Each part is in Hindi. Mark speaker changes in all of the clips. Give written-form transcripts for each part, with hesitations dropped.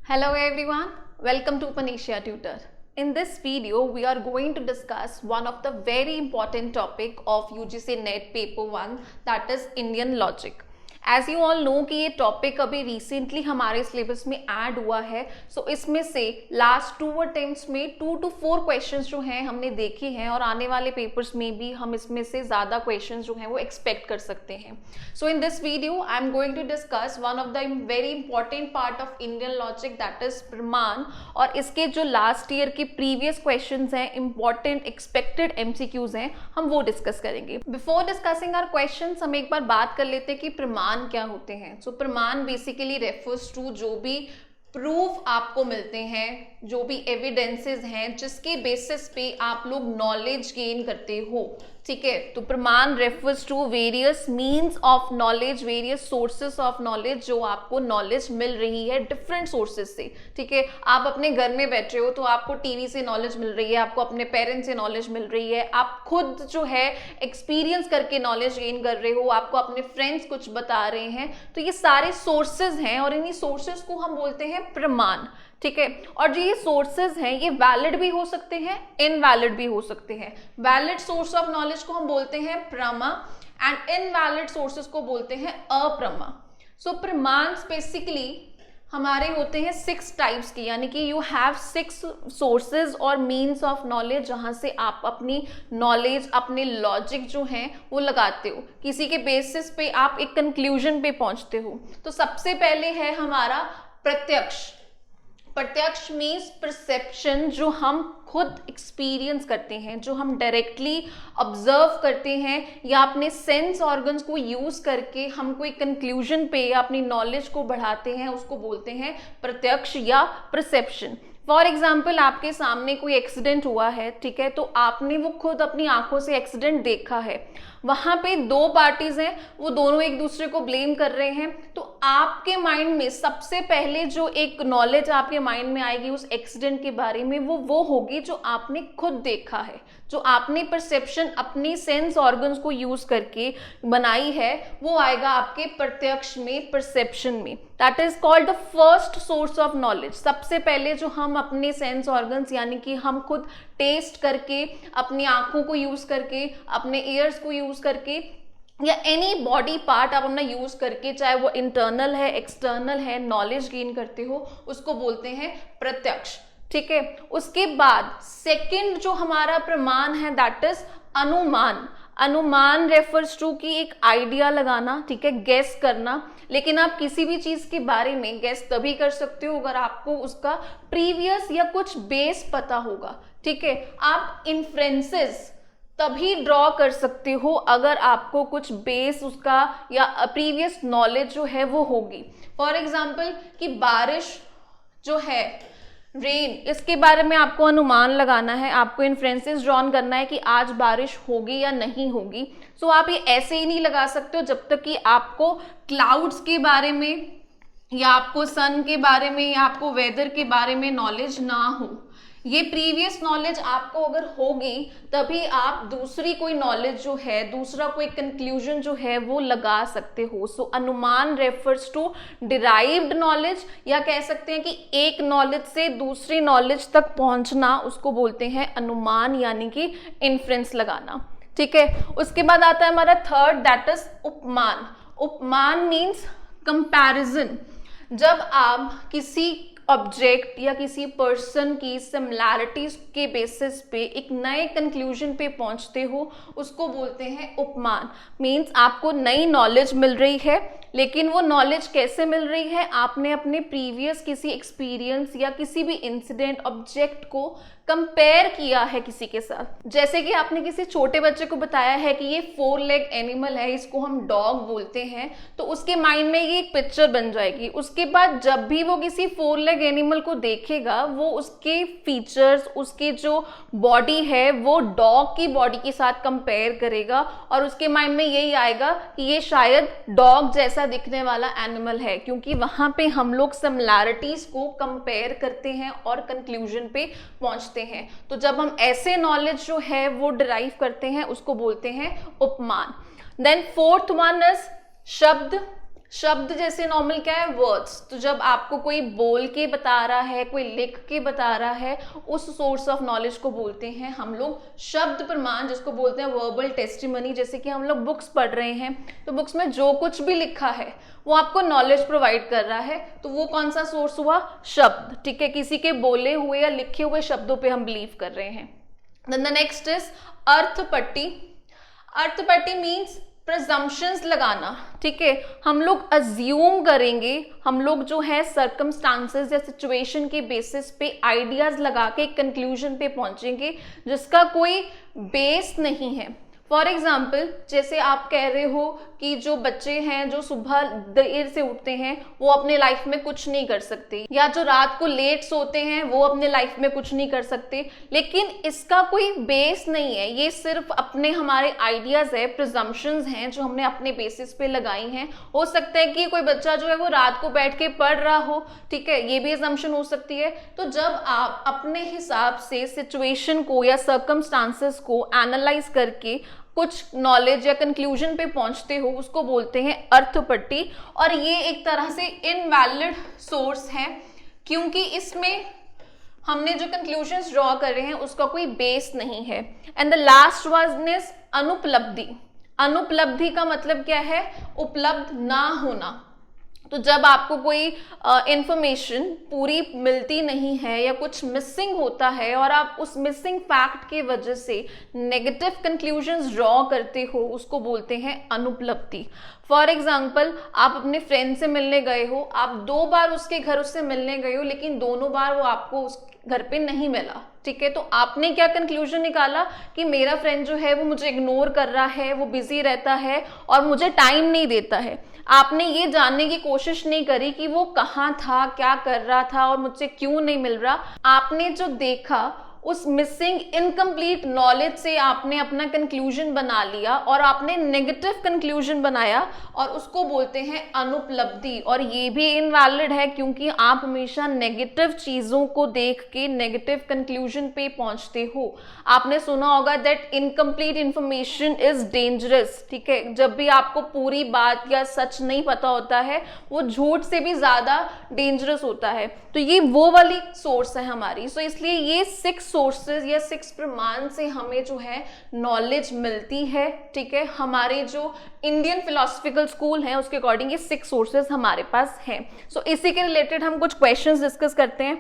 Speaker 1: Hello everyone, welcome to Panisha Tutor. In this video, we are going to discuss one of the very important topic of UGC NET paper 1, that is Indian logic. As you all know कि ये टॉपिक अभी रिसेंटली हमारे सिलेबस में ऐड हुआ है, सो इसमें से लास्ट 2 अटेम्प्ट्स में 2 to 4 क्वेश्चंस जो हैं हमने देखे हैं और आने वाले पेपर्स में भी हम इसमें से ज़्यादा क्वेश्चंस जो हैं वो एक्सपेक्ट कर सकते हैं. So in this video I am going to discuss one of the very important part of Indian logic, that is pramana, और इसके जो लास्ट ईयर के प्रीवियस क्वेश्चंस हैं, इंपॉर्टेंट एक्सपेक्टेड एमसीक्यूज हैं, हम वो डिस्कस करेंगे. बिफोर डिस्कसिंग आवर क्वेश्चंस हम एक बार बात कर लेते हैं कि प्रमाण क्या होते हैं. सो प्रमाण बेसिकली रेफर्स टू जो भी प्रूफ आपको मिलते हैं, जो भी एविडेंसेस हैं जिसके बेसिस पे आप लोग नॉलेज गेन करते हो. ठीक है, तो pramana refers to various means of knowledge, various sources of knowledge जो आपको नॉलेज मिल रही है डिफरेंट सोर्सेस से. ठीक है, आप अपने घर में बैठे हो तो आपको टीवी से नॉलेज मिल रही है, आपको अपने पेरेंट्स से नॉलेज मिल रही है, आप खुद जो है एक्सपीरियंस करके नॉलेज गेन कर रहे हो, आपको अपने फ्रेंड्स कुछ बता रहे हैं. तो ये सारे सोर्सेज हैं और इन्हीं सोर्सेज को हम बोलते हैं प्रमाण. ठीक है, और जो ये सोर्सेज हैं ये वैलिड भी हो सकते हैं, इनवैलिड भी हो सकते हैं. वैलिड सोर्स ऑफ नॉलेज को हम बोलते हैं प्रमा एंड इनवैलिड सोर्सेज को बोलते हैं अप्रमा. सो प्रमाण बेसिकली हमारे होते हैं 6 टाइप्स की, यानी कि यू हैव 6 सोर्सेज और मीन्स ऑफ नॉलेज जहां से आप अपनी नॉलेज, अपने लॉजिक जो हैं वो लगाते हो, किसी के बेसिस पे आप एक कंक्लूजन पे पहुंचते हो. तो सबसे पहले है हमारा प्रत्यक्ष. प्रत्यक्ष मीन्स परसेप्शन, जो हम खुद एक्सपीरियंस करते हैं, जो हम डायरेक्टली ऑब्जर्व करते हैं या अपने सेंस ऑर्गन्स को यूज करके हम कोई कंक्लूजन पे या अपनी नॉलेज को बढ़ाते हैं, उसको बोलते हैं प्रत्यक्ष या परसेप्शन. फॉर एग्जाम्पल, आपके सामने कोई एक्सीडेंट हुआ है, ठीक है, तो आपने वो खुद अपनी आंखों से एक्सीडेंट देखा है. वहां पे 2 पार्टीज हैं, वो दोनों एक दूसरे को ब्लेम कर रहे हैं. तो आपके माइंड में सबसे पहले जो एक नॉलेज आपके माइंड में आएगी उस एक्सीडेंट के बारे में, वो होगी जो आपने खुद देखा है, जो आपने परसेप्शन अपनी सेंस ऑर्गन्स को यूज करके बनाई है, वो आएगा आपके प्रत्यक्ष में, परसेप्शन में. That is called the first source of knowledge. सबसे पहले जो हम अपने सेंस ऑर्गन्स, यानी कि हम खुद टेस्ट करके, अपनी आंखों को यूज करके, अपने ईयर्स को यूज करके, या एनी बॉडी पार्ट आप अपना यूज करके, चाहे वो इंटरनल है, एक्सटर्नल है, नॉलेज गेन करते हो, उसको बोलते हैं प्रत्यक्ष. ठीक है, उसके बाद सेकंड जो हमारा प्रमाण है दैट इज अनुमान. अनुमान रेफर्स टू की एक आइडिया लगाना, ठीक है, गेस करना. लेकिन आप किसी भी चीज के बारे में गेस तभी कर सकते हो अगर आपको उसका प्रीवियस या कुछ बेस पता होगा. ठीक है, आप इन्फ्रेंसेस तभी ड्रॉ कर सकते हो अगर आपको कुछ बेस उसका या प्रीवियस नॉलेज जो है वो होगी. फॉर एग्जाम्पल कि बारिश जो है, रेन, इसके बारे में आपको अनुमान लगाना है, आपको इन्फ्रेंसेस ड्रॉन करना है कि आज बारिश होगी या नहीं होगी. सो आप ये ऐसे ही नहीं लगा सकते हो जब तक कि आपको क्लाउड्स के बारे में या आपको सन के बारे में या आपको वेदर के बारे में नॉलेज ना हो. ये प्रीवियस नॉलेज आपको अगर होगी तभी आप दूसरी कोई नॉलेज जो है, दूसरा कोई कंक्लूजन जो है वो लगा सकते हो. सो अनुमान रेफर्स टू डिराइव्ड नॉलेज, या कह सकते हैं कि एक नॉलेज से दूसरी नॉलेज तक पहुंचना, उसको बोलते हैं अनुमान, यानी कि इन्फ्रेंस लगाना. ठीक है, उसके बाद आता है हमारा थर्ड, दैट इज उपमान. उपमान मीन्स कंपैरिजन. जब आप किसी ऑब्जेक्ट या किसी पर्सन की सिमिलैरिटीज के बेसिस पे एक नए कंक्लूजन पे पहुंचते हो, उसको बोलते हैं उपमान. मीन्स आपको नई नॉलेज मिल रही है, लेकिन वो नॉलेज कैसे मिल रही है, आपने अपने प्रीवियस किसी एक्सपीरियंस या किसी भी इंसिडेंट, ऑब्जेक्ट को कंपेयर किया है किसी के साथ. जैसे कि आपने किसी छोटे बच्चे को बताया है कि ये 4 लेग एनिमल है, इसको हम डॉग बोलते हैं, तो उसके माइंड में ये एक पिक्चर बन जाएगी. उसके बाद जब भी वो किसी 4 लेग एनिमल को देखेगा, वो उसके फीचर्स, उसके जो बॉडी है वो डॉग की बॉडी के साथ कंपेयर करेगा और उसके माइंड में यही आएगा कि ये शायद डॉग जैसा दिखने वाला एनिमल है, क्योंकि वहां पे हम लोग सिमिलैरिटीज को कंपेयर करते हैं और कंक्लूजन पे पहुंचते हैं. तो जब हम ऐसे नॉलेज जो है वो डिराइव करते हैं, उसको बोलते हैं उपमान. देन फोर्थ वन इज शब्द शब्द जैसे नॉर्मल क्या है, वर्ड्स। तो जब आपको कोई बोल के बता रहा है, कोई लिख के बता रहा है, उस सोर्स ऑफ नॉलेज को बोलते हैं हम लोग शब्द प्रमाण, जिसको बोलते हैं वर्बल टेस्टिमनी। जैसे कि हम लोग बुक्स पढ़ रहे हैं तो बुक्स में जो कुछ भी लिखा है वो आपको नॉलेज प्रोवाइड कर रहा है, तो वो कौन सा सोर्स हुआ, शब्द। ठीक है, किसी के बोले हुए या लिखे हुए शब्दों पे हम बिलीव कर रहे हैं। Then the next is arthapatti. Arthapatti means presumptions लगाना। ठीक है, हम लोग अज्यूम करेंगे, हम लोग जो है सर्कमस्टांसेस या सिचुएशन के बेसिस पे आइडियाज लगा के कंक्लूजन पे पहुंचेंगे जिसका कोई बेस नहीं है। फॉर एग्जाम्पल, जैसे आप कह रहे हो कि जो बच्चे हैं जो सुबह देर से उठते हैं वो अपने लाइफ में कुछ नहीं कर सकते, या जो रात को लेट सोते हैं वो अपने लाइफ में कुछ नहीं कर सकते, लेकिन इसका कोई बेस नहीं है। ये सिर्फ अपने हमारे आइडियाज है, प्रिजम्पशंस हैं जो हमने अपने बेसिस पे लगाई हैं। हो सकता है कि कोई बच्चा जो है वो रात को बैठ के पढ़ रहा हो, ठीक है, ये भी असम्पशन हो सकती है। तो जब आप अपने हिसाब से सिचुएशन को या सर्कमस्टांसेस को एनालाइज करके कुछ नॉलेज या कंक्लूजन पे पहुंचते हो, उसको बोलते हैं अर्थपट्टी। और ये एक तरह से इनवैलिड सोर्स है क्योंकि इसमें हमने जो कंक्लूजन्स ड्रॉ कर रहे हैं उसका कोई बेस नहीं है। And the last one is anupalabdhi. अनुपलब्धि का मतलब क्या है, उपलब्ध ना होना। तो जब आपको कोई इंफॉर्मेशन पूरी मिलती नहीं है या कुछ मिसिंग होता है और आप उस मिसिंग फैक्ट की वजह से नेगेटिव कंक्लूजन्स ड्रॉ करते हो, उसको बोलते हैं अनुपलब्धि। फॉर एग्जाम्पल, आप अपने फ्रेंड से मिलने गए हो, आप 2 बार उसके घर उससे मिलने गए हो, लेकिन दोनों बार वो आपको उस घर पे नहीं मिला। ठीक है, तो आपने क्या कंक्लूजन निकाला कि मेरा फ्रेंड जो है वो मुझे इग्नोर कर रहा है, वो बिजी रहता है और मुझे टाइम नहीं देता है। आपने ये जानने की कोशिश नहीं करी कि वो कहाँ था, क्या कर रहा था और मुझसे क्यों नहीं मिल रहा। आपने जो देखा उस मिसिंग इनकम्प्लीट नॉलेज से आपने अपना कंक्लूजन बना लिया और आपने नेगेटिव कंक्लूजन बनाया और उसको बोलते हैं अनुपलब्धि। और ये भी इनवैलिड है क्योंकि आप हमेशा नेगेटिव चीजों को देख के नेगेटिव कंक्लूजन पे पहुंचते हो। आपने सुना होगा that incomplete information is dangerous. ठीक है, जब भी आपको पूरी बात या सच नहीं पता होता है वो झूठ से भी ज्यादा डेंजरस होता है। तो ये वो वाली सोर्स है हमारी। सो इसलिए ये 6 सोर्सेज या 6 प्रमाण से हमें जो है नॉलेज मिलती है। ठीक है, हमारे जो इंडियन फिलोसफिकल स्कूल है उसके अकॉर्डिंग ये 6 सोर्सेज हमारे पास हैं। सो इसी के रिलेटेड हम कुछ क्वेश्चंस डिस्कस करते हैं।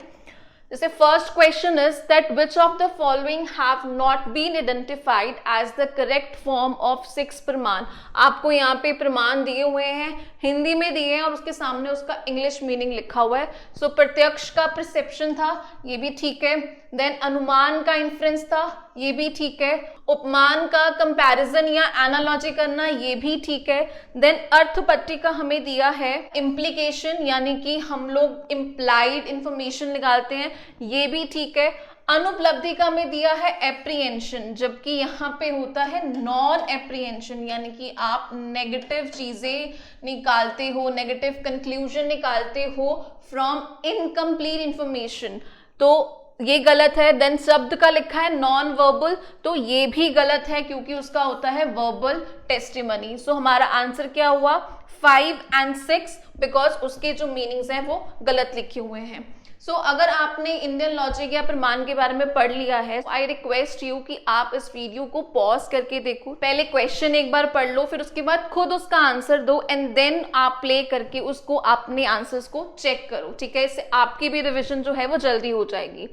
Speaker 1: जैसे first question is that which of the following have not been identified as the correct form of 6 pramana. आपको यहाँ पे प्रमाण दिए हुए हैं, हिंदी में दिए हैं और उसके सामने उसका इंग्लिश मीनिंग लिखा हुआ है। सो प्रत्यक्ष का परसेप्शन था, ये भी ठीक है। देन अनुमान का इन्फ्रेंस था, ये भी ठीक है। उपमान का कंपैरिजन या एनालॉजी करना, ये भी ठीक है। देन अर्थपट्टी का हमें दिया है इम्प्लीकेशन, यानी कि हम लोग इम्प्लाइड इंफॉर्मेशन निकालते हैं, ये भी ठीक है। अनुपलब्धि का हमें दिया है एप्रीहेंशन, जबकि यहाँ पे होता है नॉन एप्रीहेंशन, यानी कि आप नेगेटिव चीजें निकालते हो, नेगेटिव कंक्लूजन निकालते हो फ्रॉम इनकम्प्लीट इंफॉर्मेशन, तो ये गलत है। देन शब्द का लिखा है नॉन वर्बल, तो ये भी गलत है क्योंकि उसका होता है वर्बल टेस्टिमनी। सो हमारा आंसर क्या हुआ 5 and 6, बिकॉज उसके जो मीनिंग्स हैं वो गलत लिखे हुए हैं। सो अगर आपने इंडियन लॉजिक या प्रमाण के बारे में पढ़ लिया है, आई रिक्वेस्ट यू कि आप इस वीडियो को पॉज करके देखो, पहले क्वेश्चन एक बार पढ़ लो, फिर उसके बाद खुद उसका आंसर दो एंड देन आप प्ले करके उसको अपने आंसर्स को चेक करो। ठीक है, इससे आपकी भी रिविजन जो है वो जल्दी हो जाएगी।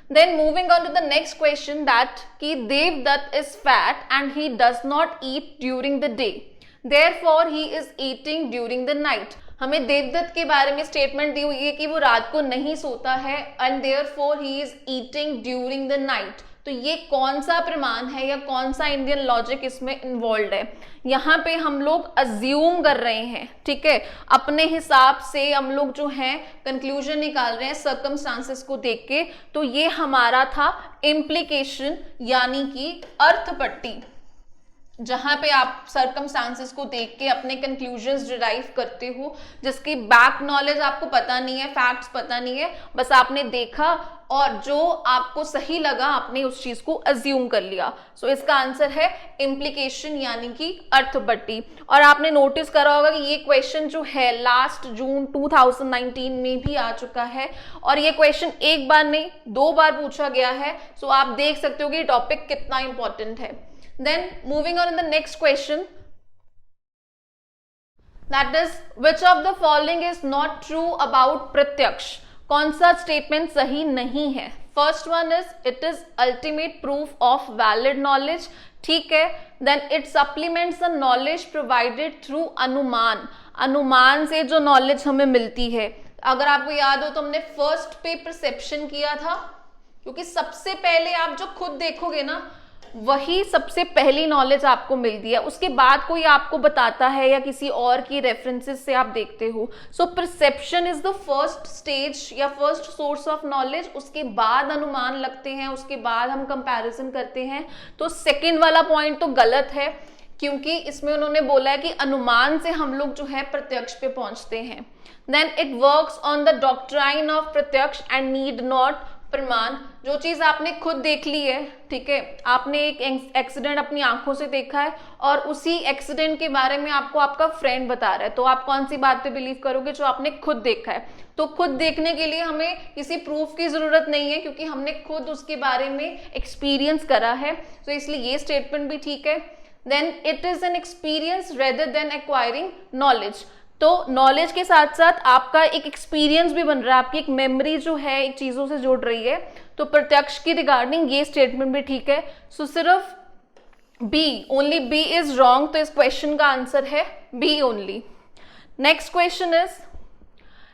Speaker 1: Then moving on to the next question that कि Devdutt is fat and he does not eat during the day, therefore he is eating during the night। हमें देवदत्त के बारे में स्टेटमेंट दी हुई है कि वो रात को नहीं सोता है and therefore he is eating during the night। तो ये कौन सा प्रमाण है या कौन सा इंडियन लॉजिक इसमें इन्वॉल्व है? यहाँ पे हम लोग अज्यूम कर रहे हैं, ठीक है, अपने हिसाब से हम लोग जो है कंक्लूजन निकाल रहे हैं सर्कमस्टांसेस को देख के। तो ये हमारा था इम्प्लीकेशन यानी कि अर्थपट्टी। जहां पे आप सर्कमस्टांसेस को देख के अपने कंक्लूजन्स डिराइव करते हो, जिसकी बैक नॉलेज आपको पता नहीं है, फैक्ट्स पता नहीं है, बस आपने देखा और जो आपको सही लगा आपने उस चीज को अज्यूम कर लिया। सो इसका आंसर है इम्प्लीकेशन यानी कि अर्थपट्टी। और आपने नोटिस करा होगा कि ये क्वेश्चन जो है लास्ट जून 2019 में भी आ चुका है और ये क्वेश्चन एक बार नहीं 2 बार पूछा गया है। सो आप देख सकते हो कि टॉपिक कितना इंपॉर्टेंट है। Then moving on in the next question, that is which of the following is not true about प्रत्यक्ष? कौन सा स्टेटमेंट सही नहीं है? First one is it is ultimate proof of valid knowledge, ठीक है। Then it supplements the knowledge provided through anumana, अनुमान से जो नॉलेज हमें मिलती है। अगर आपको याद हो तो हमने फर्स्ट पे परसेप्शन किया था, क्योंकि सबसे पहले आप जो खुद देखोगे ना वही सबसे पहली नॉलेज आपको मिलती है, उसके बाद कोई आपको बताता है या किसी और की रेफरेंसेस से आप देखते हो। So perception is the first stage या फर्स्ट सोर्स ऑफ नॉलेज, उसके बाद अनुमान लगते हैं, उसके बाद हम कंपैरिजन करते हैं। तो सेकंड वाला पॉइंट तो गलत है, क्योंकि इसमें उन्होंने बोला है कि अनुमान से हम लोग जो है प्रत्यक्ष पे पहुंचते हैं। Then it works on the doctrine of pratyaksha and need not pramana. जो चीज आपने खुद देख ली है, ठीक है, आपने एक एक्सीडेंट अपनी आंखों से देखा है और उसी एक्सीडेंट के बारे में आपको आपका फ्रेंड बता रहा है, तो आप कौन सी बात पे बिलीव करोगे? जो आपने खुद देखा है। तो खुद देखने के लिए हमें किसी प्रूफ की जरूरत नहीं है, क्योंकि हमने खुद उसके बारे में एक्सपीरियंस करा है। तो इसलिए ये स्टेटमेंट भी ठीक है। Then it is an experience rather than acquiring knowledge. तो नॉलेज के साथ साथ आपका एक एक्सपीरियंस भी बन रहा है, आपकी एक मेमोरी जो है एक चीजों से जुड़ रही है। तो प्रत्यक्ष की रिगार्डिंग ये स्टेटमेंट भी ठीक है। सो सिर्फ B, only B is wrong, तो इस क्वेश्चन का आंसर है B only. Next question is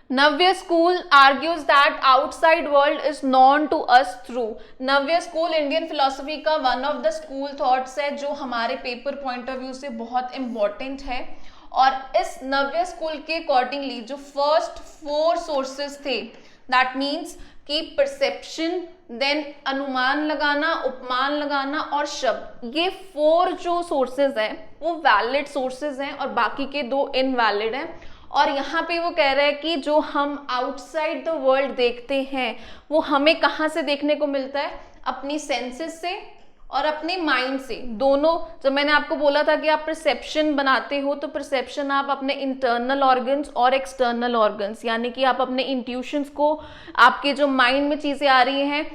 Speaker 1: Navya school argues that outside world is known to us through. Navya school Indian philosophy का one of the school thoughts है जो हमारे पेपर पॉइंट ऑफ व्यू से बहुत इंपॉर्टेंट है। और इस नव्य स्कूल के अकॉर्डिंगली जो फर्स्ट 4 सोर्सेस थे, दैट मीन्स कि परसेप्शन, देन अनुमान लगाना, उपमान लगाना और शब्द, ये 4 जो सोर्सेज हैं वो वैलिड सोर्सेज हैं और बाकी के 2 इनवैलिड हैं। और यहाँ पे वो कह रहा है कि जो हम आउटसाइड द वर्ल्ड देखते हैं वो हमें कहाँ से देखने को मिलता है? अपनी सेंसेस से और अपने माइंड से, दोनों। जब मैंने आपको बोला था कि आप परसेप्शन बनाते हो, तो परसेप्शन आप अपने इंटरनल ऑर्गन्स और एक्सटर्नल ऑर्गन्स, यानी कि आप अपने इंट्यूशंस को, आपके जो माइंड में चीजें आ रही हैं,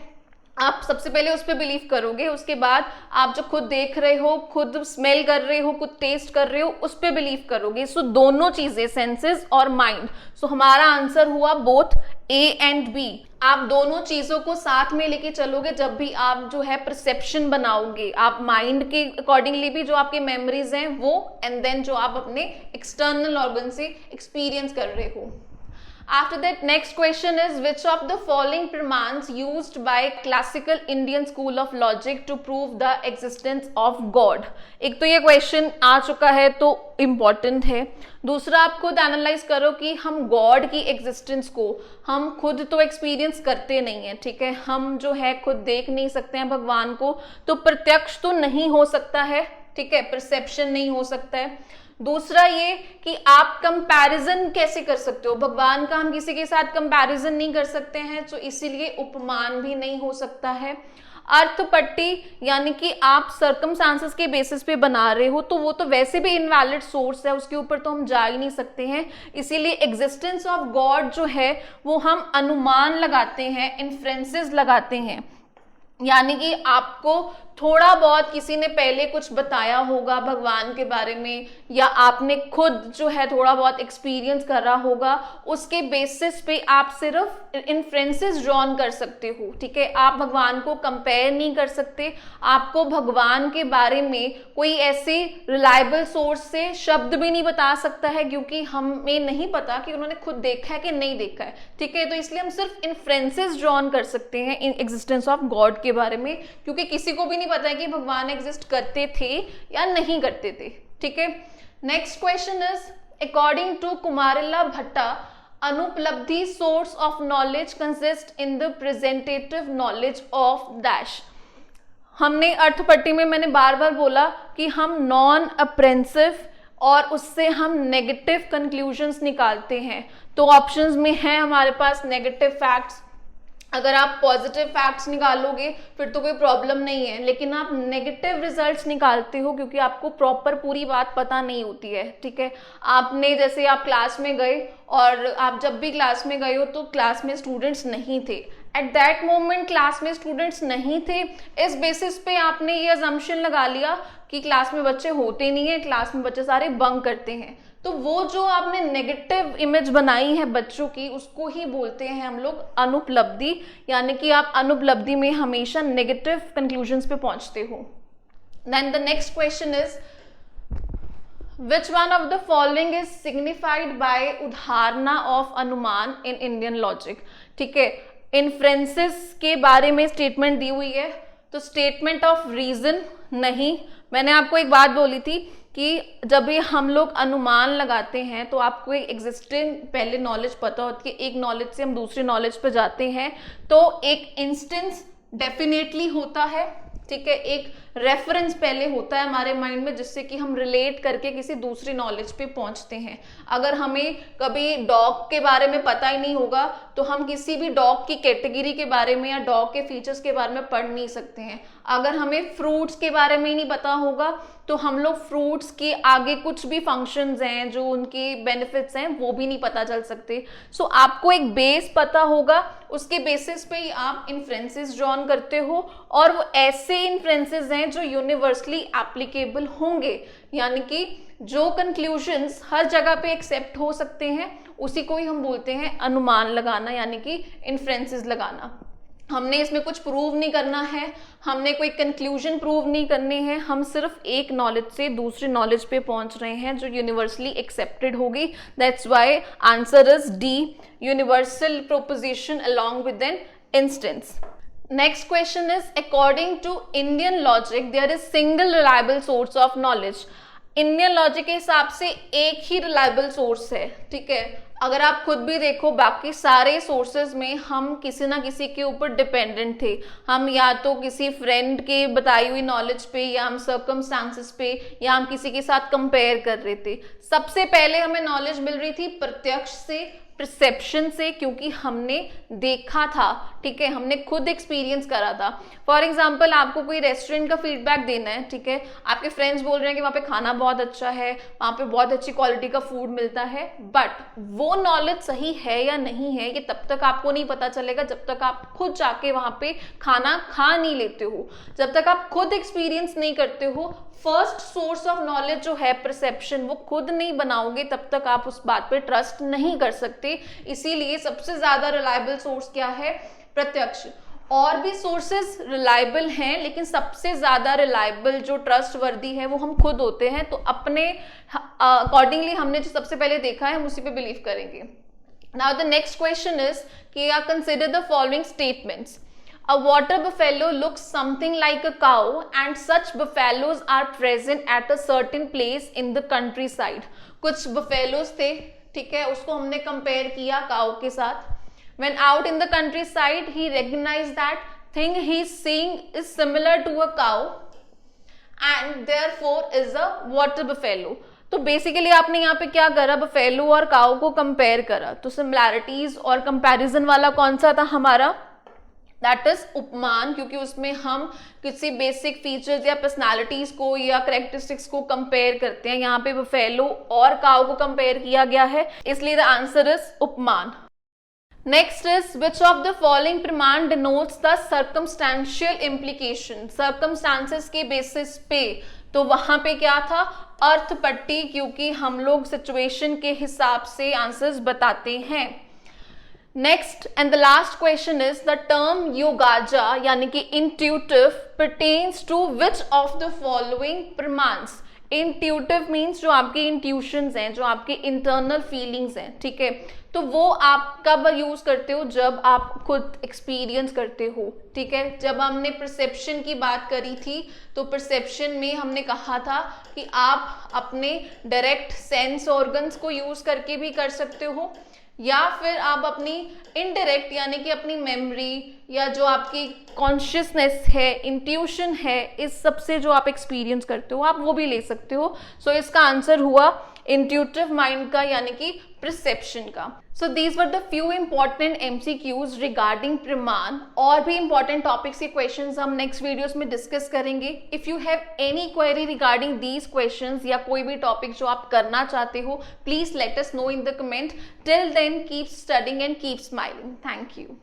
Speaker 1: आप सबसे पहले उस पर बिलीव करोगे, उसके बाद आप जो खुद देख रहे हो, खुद स्मेल कर रहे हो, खुद टेस्ट कर रहे हो, उस पर बिलीव करोगे। सो दोनों चीजें, सेंसेस और माइंड। सो हमारा आंसर हुआ बोथ ए एंड बी। आप दोनों चीजों को साथ में लेके चलोगे जब भी आप जो है परसेप्शन बनाओगे, आप माइंड के अकॉर्डिंगली भी जो आपके मेमोरीज हैं वो, एंड देन जो आप अपने एक्सटर्नल ऑर्गन से एक्सपीरियंस कर रहे हो। After that, next question is which of the following pramans used by classical Indian school of logic to prove the existence of God? एक तो ये क्वेश्चन आ चुका है तो इम्पॉर्टेंट है। दूसरा, आप खुद एनालाइज करो कि हम गॉड की एग्जिस्टेंस को हम खुद तो एक्सपीरियंस करते नहीं है, ठीक है, हम जो है खुद देख नहीं सकते हैं भगवान को, तो प्रत्यक्ष तो नहीं हो सकता है, ठीक है, परसेप्शन नहीं हो सकता है। दूसरा ये कि आप कंपैरिजन कैसे कर सकते हो? भगवान का हम किसी के साथ कंपैरिजन नहीं कर सकते हैं, तो इसीलिए उपमान भी नहीं हो सकता है। अर्थपट्टी यानी कि आप सर्कमस्टांसेस के बेसिस पे बना रहे हो, तो वो तो वैसे भी इनवैलिड सोर्स है, उसके ऊपर तो हम जा ही नहीं सकते हैं। इसीलिए एग्जिस्टेंस ऑफ गॉड जो है वो हम अनुमान लगाते हैं, इन्फ्रेंसेस लगाते हैं, यानी कि आपको थोड़ा बहुत किसी ने पहले कुछ बताया होगा भगवान के बारे में, या आपने खुद जो है थोड़ा बहुत एक्सपीरियंस करा होगा, उसके बेसिस पे आप सिर्फ इन्फ्रेंसेस ड्रॉन कर सकते हो, ठीक है। आप भगवान को कंपेयर नहीं कर सकते, आपको भगवान के बारे में कोई ऐसे रिलायबल सोर्स से शब्द भी नहीं बता सकता है, क्योंकि हमें नहीं पता कि उन्होंने खुद देखा है कि नहीं देखा है, ठीक है। तो इसलिए हम सिर्फ इन्फ्रेंसेस ड्रॉन कर सकते हैं इन एग्जिस्टेंस ऑफ गॉड के बारे में, क्योंकि किसी को भी नहीं पता है कि भगवान एग्जिस्ट करते थे या नहीं करते थे, ठीक है। Next question is according to Kumarila Bhatta anupalabdhi source of knowledge consist in the presentative knowledge of dash. हमने अर्थपट्टी में मैंने बार बार बोला कि हम नॉन अप्रेंसिव और उससे हम नेगेटिव कंक्लूजन्स निकालते हैं। तो ऑप्शंस में है हमारे पास नेगेटिव फैक्ट्स। अगर आप पॉजिटिव फैक्ट्स निकालोगे फिर तो कोई प्रॉब्लम नहीं है, लेकिन आप नेगेटिव रिजल्ट्स निकालते हो क्योंकि आपको प्रॉपर पूरी बात पता नहीं होती है। ठीक है, आपने जैसे आप क्लास में गए और आप जब भी क्लास में गए हो तो क्लास में स्टूडेंट्स नहीं थे, एट दैट मोमेंट क्लास में स्टूडेंट्स नहीं थे, इस बेसिस पे आपने ये अजम्पशन लगा लिया कि क्लास में बच्चे होते नहीं है, क्लास में बच्चे सारे बंक करते हैं। तो वो जो आपने नेगेटिव इमेज बनाई है बच्चों की, उसको ही बोलते हैं हम लोग अनुपलब्धि, यानी कि आप अनुपलब्धि में हमेशा नेगेटिव कंक्लूजन्स पे पहुंचते हो। Then the next question is which one of the following is signified by udaharana of anumana in Indian logic. ठीक है, इन्फ्रेंसेस के बारे में स्टेटमेंट दी हुई है, तो स्टेटमेंट ऑफ रीजन नहीं। मैंने आपको एक बात बोली थी कि जब भी हम लोग अनुमान लगाते हैं तो आपको एक एग्जिस्टिंग पहले नॉलेज पता होती है, एक नॉलेज से हम दूसरी नॉलेज पे जाते हैं, तो एक इंस्टेंस डेफिनेटली होता है। ठीक है, एक रेफरेंस पहले होता है हमारे माइंड में जिससे कि हम रिलेट करके किसी दूसरी नॉलेज पे पहुंचते हैं। अगर हमें कभी डॉग के बारे में पता ही नहीं होगा तो हम किसी भी डॉग की कैटेगरी के बारे में या डॉग के फीचर्स के बारे में पढ़ नहीं सकते हैं। अगर हमें फ्रूट्स के बारे में ही नहीं पता होगा तो हम लोग फ्रूट्स के आगे कुछ भी फंक्शंस हैं जो उनके बेनिफिट्स हैं वो भी नहीं पता चल सकते। सो आपको एक बेस पता होगा, उसके बेसिस पे ही आप इन्फ्रेंसेस ड्रॉन करते हो और वो ऐसे इन्फ्रेंसेस हैं जो यूनिवर्सली एप्लीकेबल होंगे, यानी कि जो कंक्लूजन्स हर जगह पे एक्सेप्ट हो सकते हैं उसी को ही हम बोलते हैं अनुमान लगाना, यानी कि इन्फ्रेंसेस लगाना। हमने इसमें कुछ प्रूव नहीं करना है, हमने कोई कंक्लूजन प्रूव नहीं करने हैं, हम सिर्फ एक नॉलेज से दूसरी नॉलेज पे पहुंच रहे हैं जो यूनिवर्सली एक्सेप्टेड होगी। That's why answer is D, universal proposition along with an instance. Next question is, according to Indian logic, there is single reliable source of knowledge. Indian logic के हिसाब से एक ही रिलायबल सोर्स है। ठीक है, अगर आप खुद भी देखो बाकी सारे सोर्सेज में हम किसी ना किसी के ऊपर डिपेंडेंट थे। हम या तो किसी फ्रेंड के बताई हुई नॉलेज पे, या हम सर्कमस्टांसेस पे, या हम किसी के साथ कंपेयर कर रहे थे। सबसे पहले हमें नॉलेज मिल रही थी प्रत्यक्ष से, परसेप्शन से, क्योंकि हमने देखा था। ठीक है, हमने खुद एक्सपीरियंस करा था। फॉर एग्जाम्पल, आपको कोई रेस्टोरेंट का फीडबैक देना है, ठीक है, आपके फ्रेंड्स बोल रहे हैं कि वहाँ पे खाना बहुत अच्छा है, वहाँ पे बहुत अच्छी क्वालिटी का फूड मिलता है, बट वो नॉलेज सही है या नहीं है ये तब तक आपको नहीं पता चलेगा जब तक आप खुद जाके वहाँ पे खाना खा नहीं लेते हो, जब तक आप खुद एक्सपीरियंस नहीं करते हो। फर्स्ट सोर्स ऑफ नॉलेज जो है परसेप्शन, वो खुद नहीं बनाओगे तब तक आप उस बात पे ट्रस्ट नहीं कर सकते। इसीलिए सबसे ज्यादा रिलायबल सोर्स क्या है? प्रत्यक्ष। और भी सोर्सेस रिलायबल हैं, लेकिन सबसे ज्यादा रिलायबल जो ट्रस्ट वर्दी है वो हम खुद होते हैं। तो अपने अकॉर्डिंगली हमने जो सबसे पहले देखा है हम उसी पे बिलीव करेंगे। Now the next question is कि consider the following statements. A water buffalo looks something like a cow and such buffaloes are present at a certain place in the countryside. कुछ buffaloes थे, ठीक है, उसको हमने कंपेयर किया काउ के साथ। When out in the countryside, he recognized that thing he is seeing is similar to a cow and therefore is a water buffalo. तो बेसिकली आपने यहाँ पे क्या करा, बफेलो और काउ को कंपेयर करा। तो सिमिलैरिटीज और कंपैरिजन वाला कौन सा था हमारा? दैट इज उपमान, क्योंकि उसमें हम किसी बेसिक फीचर्स या पर्सनालिटीज को या करेक्टरिस्टिक्स को कंपेयर करते हैं। यहाँ पे बफेलो और काउ को कंपेयर किया गया है, इसलिए the answer is upamana. Next is which of the following pramana denotes the circumstantial implication. Circumstances के बेसिस पे, तो वहां पे क्या था? अर्थपट्टी, क्योंकि हम लोग सिचुएशन के हिसाब से आंसर्स बताते हैं। Next and the last question is the term yogaja यानी कि intuitive pertains to which of the following pramanas. Intuitive means जो आपके इंट्यूशंस हैं, जो आपके इंटरनल फीलिंग्स हैं, ठीक है, तो वो आप कब यूज करते हो? जब आप खुद एक्सपीरियंस करते हो, ठीक है। जब हमने परसेप्शन की बात करी थी तो परसेप्शन में हमने कहा था कि आप अपने डायरेक्ट सेंस ऑर्गन्स को यूज करके भी कर सकते हो, या फिर आप अपनी इनडायरेक्ट यानी कि अपनी मेमोरी या जो आपकी कॉन्शियसनेस है, इंट्यूशन है, इस सब से जो आप एक्सपीरियंस करते हो आप वो भी ले सकते हो। सो इसका आंसर हुआ इंट्यूटिव माइंड का यानी कि परसेप्शन का। So these were the few important MCQs regarding pramana. और भी इंपॉर्टेंट टॉपिक्स के क्वेश्चंस हम नेक्स्ट वीडियोस में डिस्कस करेंगे। If you have any query regarding these questions या कोई भी टॉपिक जो आप करना चाहते हो, please let us know in the comment. Till then keep studying and keep smiling. Thank you.